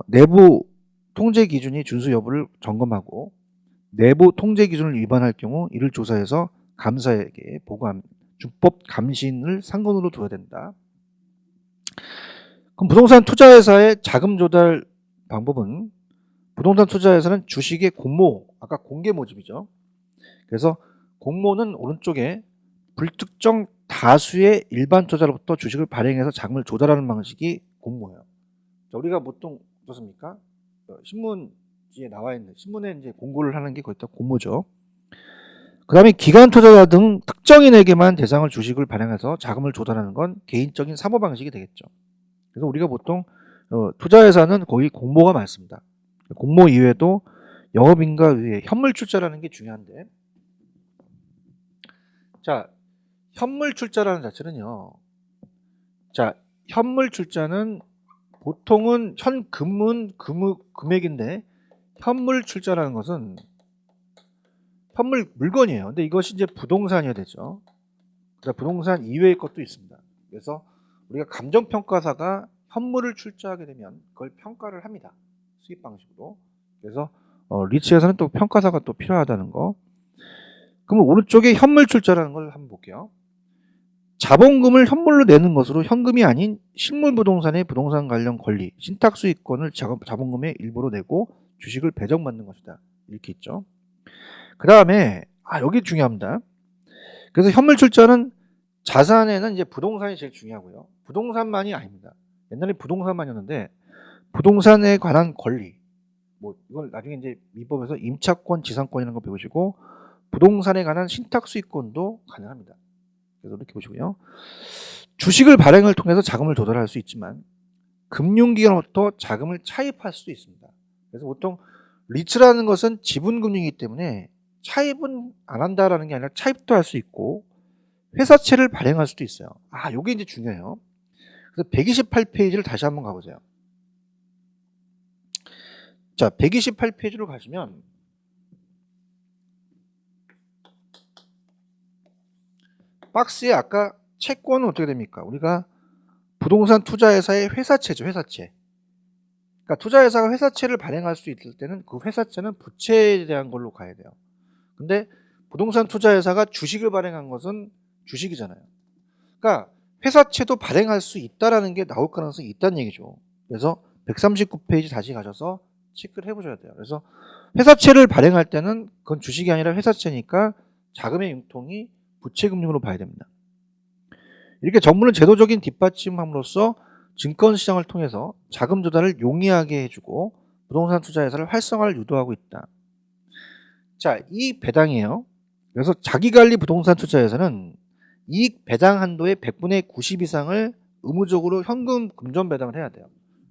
내부 통제 기준이 준수 여부를 점검하고 내부 통제 기준을 위반할 경우 이를 조사해서 감사에게 보고함. 준법 감신을 상권으로 둬야 된다. 그럼 부동산 투자회사의 자금 조달 방법은 부동산 투자회사는 주식의 공모, 아까 공개 모집이죠. 그래서 공모는 오른쪽에 불특정 다수의 일반 투자로부터 주식을 발행해서 자금을 조달하는 방식이 공모예요. 자, 우리가 보통 어떻습니까? 신문지에 나와 있는 신문에 이제 공고를 하는 게 거의 다 공모죠. 그 다음에 기관 투자자 등 특정인에게만 대상을 주식을 발행해서 자금을 조달하는 건 개인적인 사모 방식이 되겠죠. 그래서 우리가 보통 투자회사는 거의 공모가 많습니다. 공모 이외에도 영업인가 외에 현물 출자라는 게 중요한데, 자, 현물 출자라는 자체는요. 자, 현물 출자는 보통은 현금은 금액인데 현물 출자라는 것은 현물 물건이에요. 근데 이것이 이제 부동산이어야 되죠. 그러니까 부동산 이외의 것도 있습니다. 그래서 우리가 감정평가사가 현물을 출자하게 되면 그걸 평가를 합니다. 수입 방식으로. 그래서 리츠에서는 또 평가사가 또 필요하다는 거. 그럼 오른쪽에 현물 출자라는 걸 한번 볼게요. 자본금을 현물로 내는 것으로 현금이 아닌 실물 부동산의 부동산 관련 권리, 신탁 수익권을 자본금의 일부로 내고 주식을 배정받는 것이다. 이렇게 있죠. 그 다음에 여기 중요합니다. 그래서 현물 출자는 자산에는 이제 부동산이 제일 중요하고요. 부동산만이 아닙니다. 옛날에 부동산만이었는데 부동산에 관한 권리, 뭐 이걸 나중에 이제 민법에서 임차권, 지상권이라는 거 배우시고 부동산에 관한 신탁 수익권도 가능합니다. 그래서 이렇게 보시고요. 주식을 발행을 통해서 자금을 조달할 수 있지만 금융기관으로부터 자금을 차입할 수도 있습니다. 그래서 보통 리츠라는 것은 지분금융이기 때문에 차입은 안 한다라는 게 아니라 차입도 할 수 있고 회사채를 발행할 수도 있어요. 요게 이제 중요해요. 그래서 128페이지를 다시 한번 가보세요. 자, 128페이지로 가시면 박스에 아까 채권은 어떻게 됩니까? 우리가 부동산 투자회사의 회사채죠. 회사채. 그러니까 투자회사가 회사채를 발행할 수 있을 때는 그 회사채는 부채에 대한 걸로 가야 돼요. 근데 부동산 투자회사가 주식을 발행한 것은 주식이잖아요. 그러니까 회사채도 발행할 수 있다라는 게 나올 가능성이 있다는 얘기죠. 그래서 139페이지 다시 가셔서 체크를 해보셔야 돼요. 그래서 회사채를 발행할 때는 그건 주식이 아니라 회사채니까 자금의 융통이 부채금융으로 봐야 됩니다. 이렇게 정부는 제도적인 뒷받침함으로써 증권시장을 통해서 자금 조달을 용이하게 해주고 부동산 투자회사를 활성화를 유도하고 있다. 자, 이익 배당이에요. 그래서 자기관리 부동산 투자회사는 이익 배당 한도의 100분의 90 이상을 의무적으로 현금 금전 배당을 해야 돼요.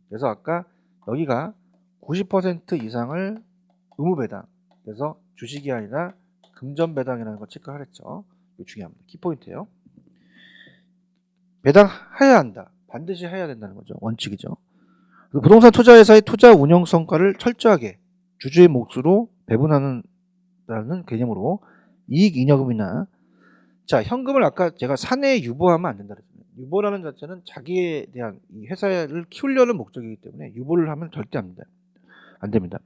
그래서 아까 여기가 90% 이상을 의무 배당, 그래서 주식이 아니라 금전 배당이라는 걸 체크하랬죠. 이거 중요합니다. 키포인트예요. 배당해야 한다. 반드시 해야 된다는 거죠. 원칙이죠. 부동산 투자회사의 투자 운영 성과를 철저하게 주주의 몫으로 배분하는 개념으로 이익 잉여금이나, 자, 현금을 아까 제가 사내에 유보하면 안 된다 그랬잖아요. 유보라는 자체는 자기에 대한 이 회사를 키우려는 목적이기 때문에 유보를 하면 절대 안 됩니다.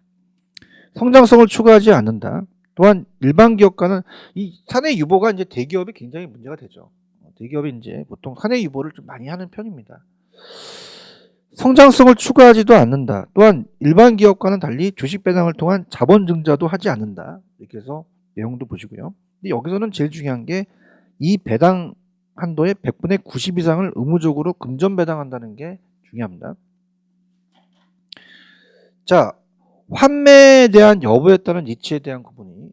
성장성을 추구하지 않는다. 또한 일반 기업가는 이 사내 유보가 이제 대기업에 굉장히 문제가 되죠. 대기업이 이제 보통 사내 유보를 좀 많이 하는 편입니다. 성장성을 추구하지도 않는다. 또한 일반 기업과는 달리 주식 배당을 통한 자본 증자도 하지 않는다. 이렇게 해서 내용도 보시고요. 근데 여기서는 제일 중요한 게 이 배당 한도의 100분의 90 이상을 의무적으로 금전 배당한다는 게 중요합니다. 자, 환매에 대한 여부에 따른 리츠에 대한 구분이,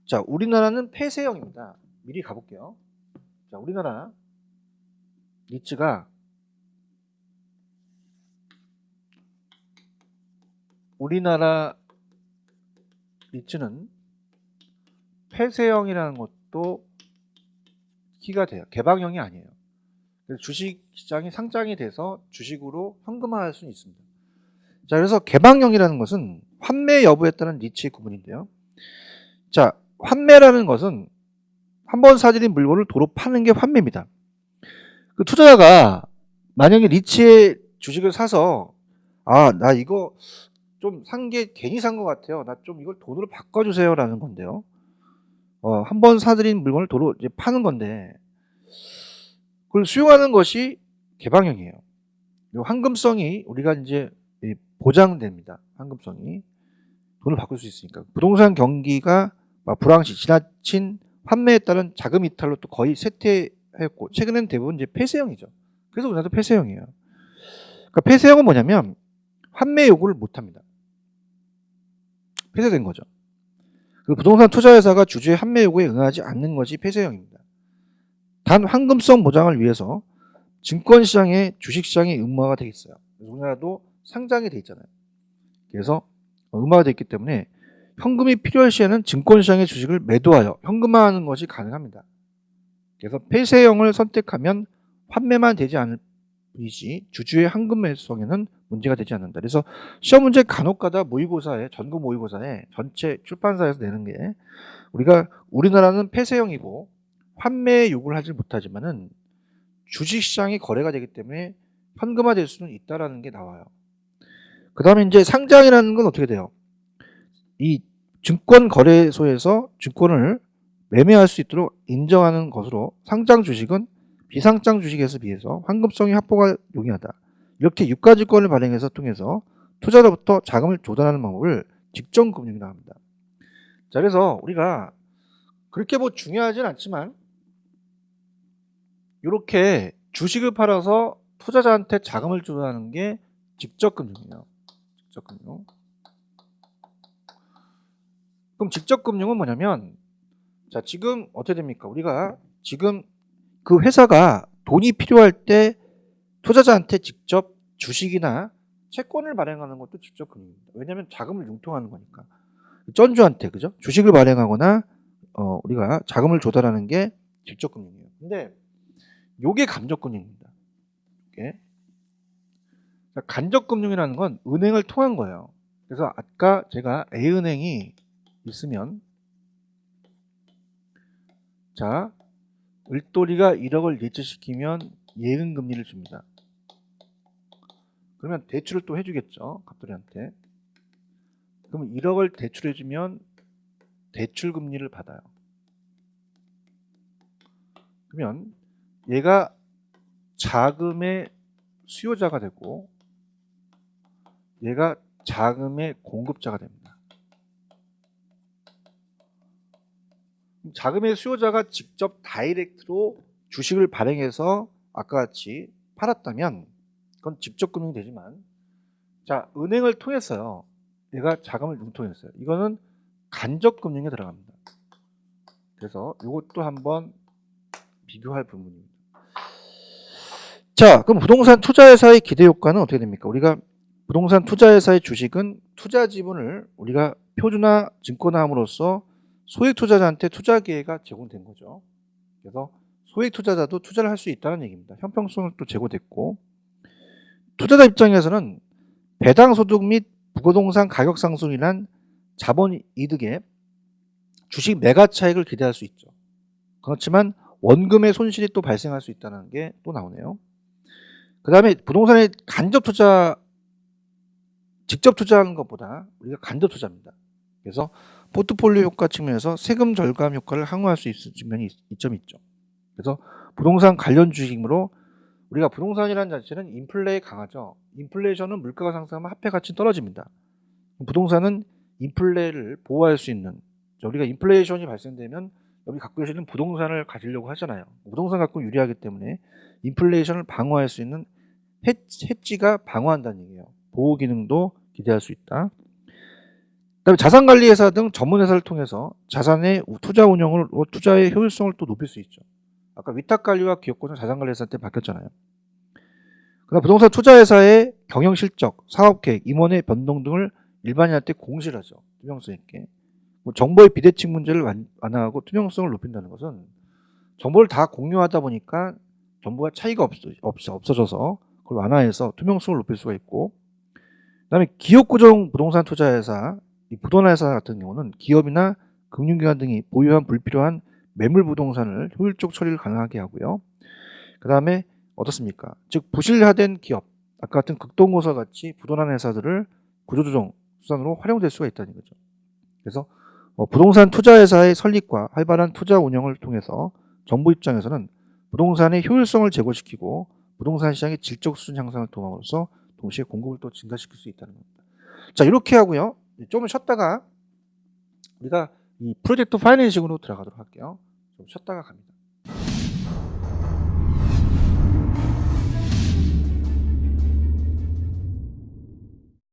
자, 우리나라는 폐쇄형입니다. 미리 가볼게요. 자, 우리나라 리츠가 우리나라 리츠는 폐쇄형이라는 것도 키가 돼요. 개방형이 아니에요. 그래서 주식시장이 상장이 돼서 주식으로 현금화할 수는 있습니다. 자, 그래서 개방형이라는 것은 환매 여부에 따른 리츠의 구분인데요. 자, 환매라는 것은 한번 사들인 물건을 도로 파는 게 환매입니다. 그 투자자가 만약에 리츠의 주식을 사서 나 이거 좀 산 게 괜히 산 것 같아요. 나 좀 이걸 돈으로 바꿔주세요라는 건데요. 한 번 사들인 물건을 도로 이제 파는 건데 그걸 수용하는 것이 개방형이에요. 요 황금성이 우리가 이제 보장됩니다. 황금성이 돈을 바꿀 수 있으니까. 부동산 경기가 불황시, 지나친 환매에 따른 자금 이탈로 또 거의 쇠퇴했고 최근엔 대부분 이제 폐쇄형이죠. 그래서 우리나라도 폐쇄형이에요. 그러니까 폐쇄형은 뭐냐면 환매 요구를 못합니다. 폐쇄된 거죠. 그 부동산 투자회사가 주주의 환매 요구에 응하지 않는 것이 폐쇄형입니다. 단 황금성 보장을 위해서 증권시장에 주식시장이 의무화가 되어 있어요. 우리나라도 상장이 돼 있잖아요. 그래서 의무화가 되어 있기 때문에 현금이 필요할 시에는 증권시장의 주식을 매도하여 현금화하는 것이 가능합니다. 그래서 폐쇄형을 선택하면 환매만 되지 않을 뿐이지 주주의 현금 매수성에는 문제가 되지 않는다. 그래서 시험 문제 간혹가다 모의고사에 전국 모의고사에 전체 출판사에서 내는 게 우리가 우리나라는 폐쇄형이고 환매 요구를 하지 못하지만은 주식시장이 거래가 되기 때문에 현금화될 수는 있다라는 게 나와요. 그 다음에 이제 상장이라는 건 어떻게 돼요? 이 증권거래소에서 증권을 매매할 수 있도록 인정하는 것으로 상장 주식은 비상장 주식에 비해서 황금성이 확보가 용이하다. 이렇게 유가증권을 발행해서 통해서 투자자로부터 자금을 조달하는 방법을 직전금융이라고 합니다. 자, 그래서 우리가 그렇게 뭐 중요하진 않지만 이렇게 주식을 팔아서 투자자한테 자금을 조달하는 게 직접금융이에요. 직접금융. 그럼 직접금융은 뭐냐면 자, 지금 어떻게 됩니까? 우리가 지금 그 회사가 돈이 필요할 때 투자자한테 직접 주식이나 채권을 발행하는 것도 직접금융입니다. 왜냐하면 자금을 융통하는 거니까. 전주한테 그죠? 주식을 발행하거나 우리가 자금을 조달하는 게 직접금융이에요. 근데 요게 간접금융입니다. 이게. 간접금융이라는 건 은행을 통한 거예요. 그래서 아까 제가 A은행이 있으면 자, 을돌이가 1억을 예치시키면 예금금리를 줍니다. 그러면 대출을 또 해주겠죠. 갑돌이한테. 그럼 1억을 대출해주면 대출금리를 받아요. 그러면 얘가 자금의 수요자가 되고 얘가 자금의 공급자가 됩니다. 자금의 수요자가 직접 다이렉트로 주식을 발행해서 아까 같이 팔았다면 그건 직접금융이 되지만 자, 은행을 통해서요. 얘가 자금을 융통했어요. 이거는 간접금융에 들어갑니다. 그래서 이것도 한번 비교할 부분입니다. 자, 그럼 부동산 투자회사의 기대효과는 어떻게 됩니까? 우리가 부동산 투자회사의 주식은 투자 지분을 우리가 표준화 증권화함으로써 소액 투자자한테 투자 기회가 제공된 거죠. 그래서 소액 투자자도 투자를 할 수 있다는 얘기입니다. 형평성을 또 제고됐고 투자자 입장에서는 배당 소득 및 부동산 가격 상승이란 자본 이득에 주식 매가 차익을 기대할 수 있죠. 그렇지만 원금의 손실이 또 발생할 수 있다는 게 또 나오네요. 그 다음에 부동산의 간접 투자, 직접 투자하는 것보다 우리가 간접 투자입니다. 그래서 포트폴리오 효과 측면에서 세금 절감 효과를 항우할 수 있을 측면이 이점이 있죠. 그래서 부동산 관련 주식이므로 우리가 부동산이라는 자체는 인플레에 강하죠. 인플레이션은 물가가 상승하면 화폐 가치는 떨어집니다. 부동산은 인플레를 보호할 수 있는 우리가 인플레이션이 발생되면 여기 갖고 계시는 부동산을 가지려고 하잖아요. 부동산 갖고 유리하기 때문에 인플레이션을 방어할 수 있는 해지가 방어한다는 얘기예요. 보호 기능도 기대할 수 있다. 그다음에 자산관리회사 등 전문회사를 통해서 자산의 투자 운영으로 투자의 효율성을 또 높일 수 있죠. 아까 위탁관리와 기업권은 자산관리회사한테 바뀌었잖아요. 그다음 부동산 투자회사의 경영실적, 사업계획, 임원의 변동 등을 일반인한테 공시를 하죠. 투명성 있게. 정보의 비대칭 문제를 완화하고 투명성을 높인다는 것은 정보를 다 공유하다 보니까 정보가 차이가 없어져서 그걸 완화해서 투명성을 높일 수가 있고 그다음에 기업구정 부동산 투자회사, 이 부동산회사 같은 경우는 기업이나 금융기관 등이 보유한 불필요한 매물 부동산을 효율적 처리를 가능하게 하고요. 그 다음에 어떻습니까? 즉 부실화된 기업, 아까 같은 극동고사 같이 부도난 회사들을 구조조정, 수단으로 활용될 수가 있다는 거죠. 그래서 부동산 투자회사의 설립과 활발한 투자 운영을 통해서 정부 입장에서는 부동산의 효율성을 제고시키고 부동산 시장의 질적 수준 향상을 도움으로써 동시에 공급을 또 증가시킬 수 있다는 겁니다. 자, 이렇게 하고요. 좀 쉬었다가 우리가 이 프로젝트 파이낸싱으로 들어가도록 할게요. 좀 쉬었다가 갑니다.